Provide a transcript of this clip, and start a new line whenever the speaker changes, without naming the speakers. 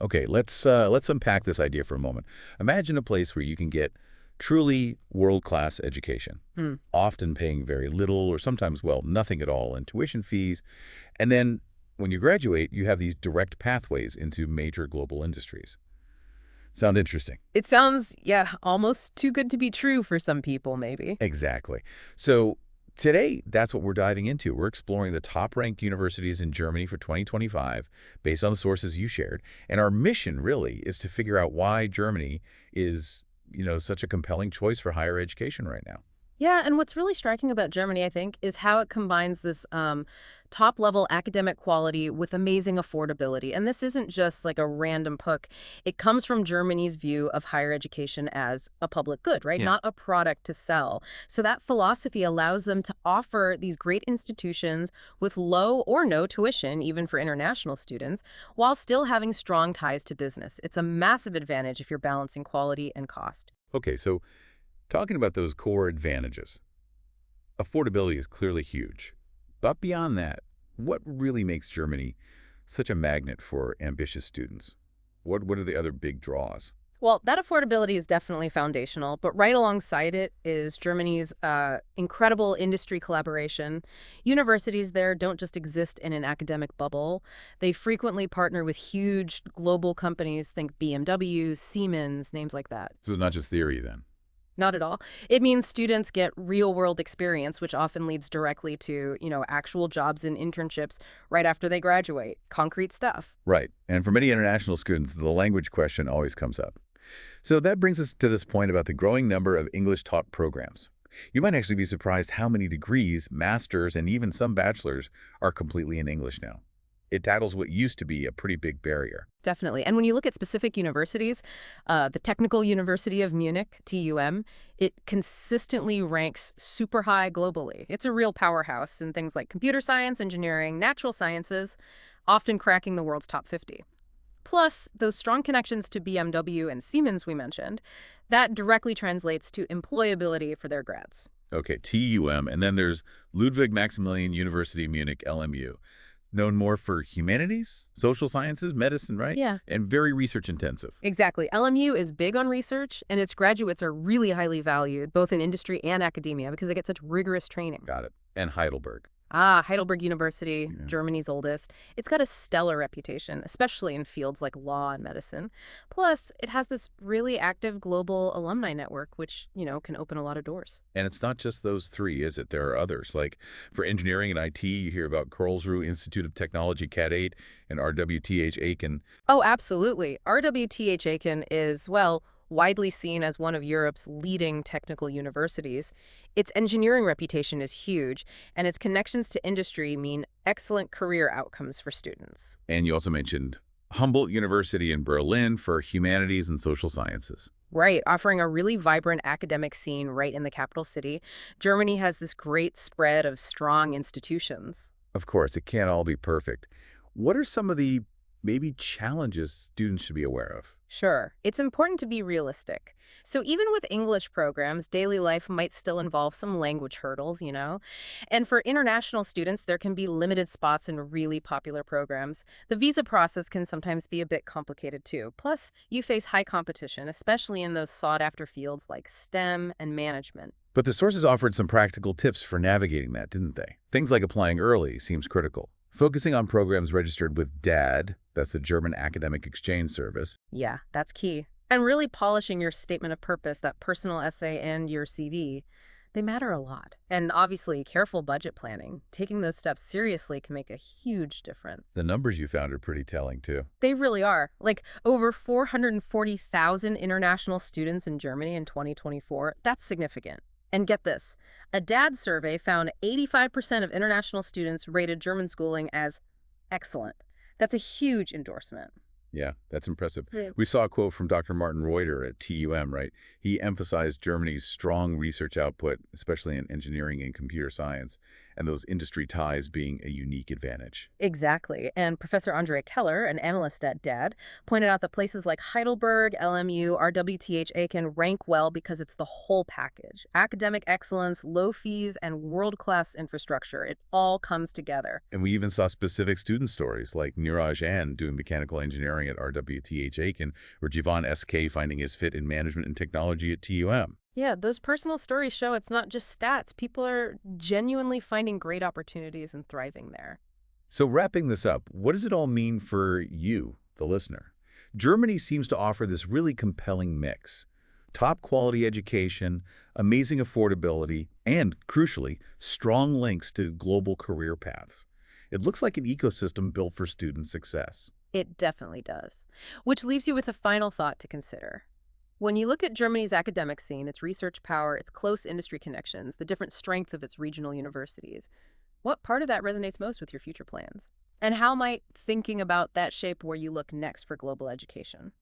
Okay, let's unpack this idea for a moment. Imagine a place where you can get truly world-class education,
Hmm.
often paying very little or sometimes, well, nothing at all in tuition fees. And then when you graduate, you have these direct pathways into major global industries. Sound interesting?
It sounds, yeah, almost too good to be true for some people, maybe.
Exactly. So today, that's what we're diving into. We're exploring the top-ranked universities in Germany for 2025 based on the sources you shared. And our mission really is to figure out why Germany is, such a compelling choice for higher education right now.
Yeah, and what's really striking about Germany, I think, is how it combines this top-level academic quality with amazing affordability. And this isn't just like a random hook. It comes from Germany's view of higher education as a public good, right?
Yeah.
Not a product to sell. So that philosophy allows them to offer these great institutions with low or no tuition, even for international students, while still having strong ties to business. It's a massive advantage if you're balancing quality and cost.
Okay, so talking about those core advantages, affordability is clearly huge. But beyond that, what really makes Germany such a magnet for ambitious students? What are the other big draws?
Well, that affordability is definitely foundational, but right alongside it is Germany's incredible industry collaboration. Universities there don't just exist in an academic bubble. They frequently partner with huge global companies, think BMW, Siemens, names like that.
So not just theory then.
Not at all. It means students get real-world experience, which often leads directly to, actual jobs and internships right after they graduate. Concrete stuff.
Right. And for many international students, the language question always comes up. So that brings us to this point about the growing number of English-taught programs. You might actually be surprised how many degrees, masters, and even some bachelors are completely in English now. It tackles what used to be a pretty big barrier.
Definitely. And when you look at specific universities, the Technical University of Munich, TUM, it consistently ranks super high globally. It's a real powerhouse in things like computer science, engineering, natural sciences, often cracking the world's top 50. Plus, those strong connections to BMW and Siemens we mentioned, that directly translates to employability for their grads.
Okay, TUM, and then there's Ludwig Maximilian University Munich, LMU. Known more for humanities, social sciences, medicine, right?
Yeah.
And very research intensive.
Exactly. LMU is big on research, and its graduates are really highly valued, both in industry and academia, because they get such rigorous training.
Got it. And Heidelberg.
Heidelberg University,
Yeah.
Germany's oldest. It's got a stellar reputation, especially in fields like law and medicine. Plus, it has this really active global alumni network, which, can open a lot of doors.
And it's not just those three, is it? There are others. Like for engineering and IT, you hear about Karlsruhe Institute of Technology, Cat 8, and RWTH Aiken.
Oh, absolutely. RWTH Aiken is, well, widely seen as one of Europe's leading technical universities. Its engineering reputation is huge, and its connections to industry mean excellent career outcomes for students.
And you also mentioned Humboldt University in Berlin for humanities and social sciences.
Right, offering a really vibrant academic scene right in the capital city. Germany has this great spread of strong institutions.
Of course, it can't all be perfect. What are some of the maybe challenges students should be aware of?
Sure, it's important to be realistic. So even with English programs, daily life might still involve some language hurdles. And for international students, there can be limited spots in really popular programs. The visa process can sometimes be a bit complicated too. Plus, you face high competition, especially in those sought-after fields like STEM and management.
But the sources offered some practical tips for navigating that, didn't they? Things like applying early seems critical. Focusing on programs registered with DAD, that's the German Academic Exchange Service.
Yeah, that's key. And really polishing your statement of purpose, that personal essay and your CV, they matter a lot. And obviously, careful budget planning. Taking those steps seriously can make a huge difference.
The numbers you found are pretty telling, too.
They really are. Like over 440,000 international students in Germany in 2024. That's significant. And get this, a DAD survey found 85% of international students rated German schooling as excellent. That's a huge endorsement.
Yeah, that's impressive.
Yeah.
We saw a quote from Dr. Martin Reuter at TUM, right? He emphasized Germany's strong research output, especially in engineering and computer science. and those industry ties being a unique advantage.
Exactly. And Professor Andre Keller, an analyst at DAD, pointed out that places like Heidelberg, LMU, RWTH can rank well because it's the whole package. Academic excellence, low fees, and world-class infrastructure. It all comes together.
And we even saw specific student stories like Niraj An doing mechanical engineering at RWTH Aiken, or Jivan SK finding his fit in management and technology at TUM.
Yeah, those personal stories show it's not just stats. People are genuinely finding great opportunities and thriving there.
So wrapping this up, what does it all mean for you, the listener? Germany seems to offer this really compelling mix. Top quality education, amazing affordability, and, crucially, strong links to global career paths. It looks like an ecosystem built for student success.
It definitely does. Which leaves you with a final thought to consider. When you look at Germany's academic scene, its research power, its close industry connections, the different strength of its regional universities, what part of that resonates most with your future plans? And how might thinking about that shape where you look next for global education?